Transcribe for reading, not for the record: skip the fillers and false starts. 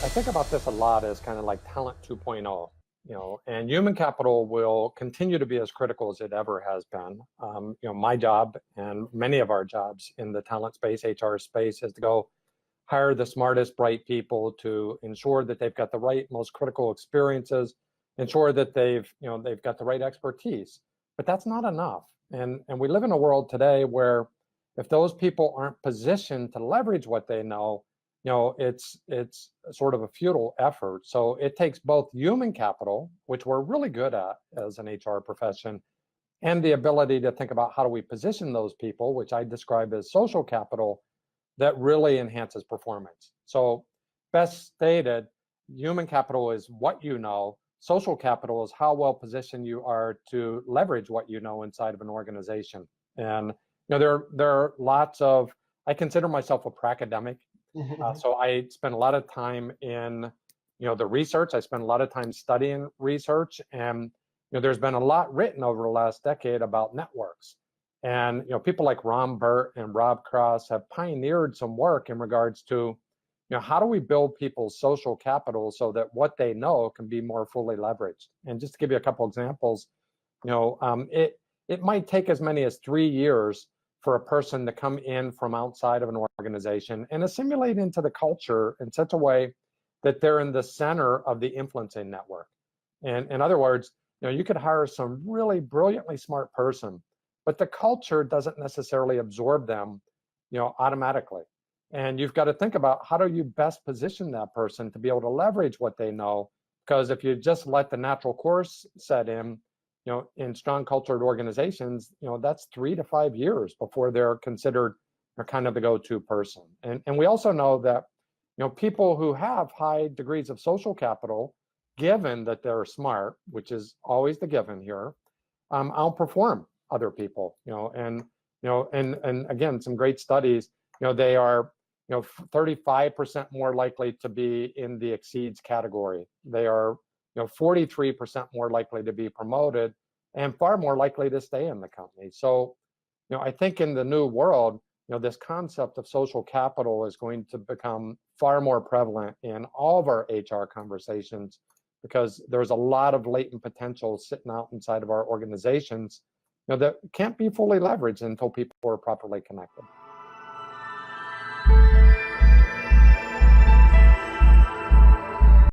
I think about this a lot as kind of like talent 2.0, and human capital will continue to be as critical as it ever has been. My job and many of our jobs in the talent space, HR space, is to go hire the smartest, bright people to ensure that they've got the right, most critical experiences, ensure that they've got the right expertise. But that's not enough. And we live in a world today where if those people aren't positioned to leverage what they know, it's sort of a futile effort. So it takes both human capital, which we're really good at as an HR profession, and the ability to think about how do we position those people, which I describe as social capital, that really enhances performance. So best stated, human capital is what you know. Social capital is how well positioned you are to leverage what you know inside of an organization. And there are lots of, I consider myself a pracademic. So I spend a lot of time in the research. I spend a lot of time studying research, and there's been a lot written over the last decade about networks. And people like Ron Burt and Rob Cross have pioneered some work in regards to how do we build people's social capital so that what they know can be more fully leveraged. And just to give you a couple examples, it might take as many as 3 years for a person to come in from outside of an organization and assimilate into the culture in such a way that they're in the center of the influencing network. And in other words, you could hire some really brilliantly smart person, but the culture doesn't necessarily absorb them, automatically. And you've got to think about how do you best position that person to be able to leverage what they know, because if you just let the natural course set in strong cultured organizations, that's 3 to 5 years before they're considered kind of the go-to person. And we also know that, people who have high degrees of social capital, given that they're smart, which is always the given here, outperform other people, and again, some great studies, they are, 35% more likely to be in the exceeds category. They are 43% more likely to be promoted and far more likely to stay in the company. So, I think in the new world, this concept of social capital is going to become far more prevalent in all of our HR conversations, because there's a lot of latent potential sitting out inside of our organizations, that can't be fully leveraged until people are properly connected.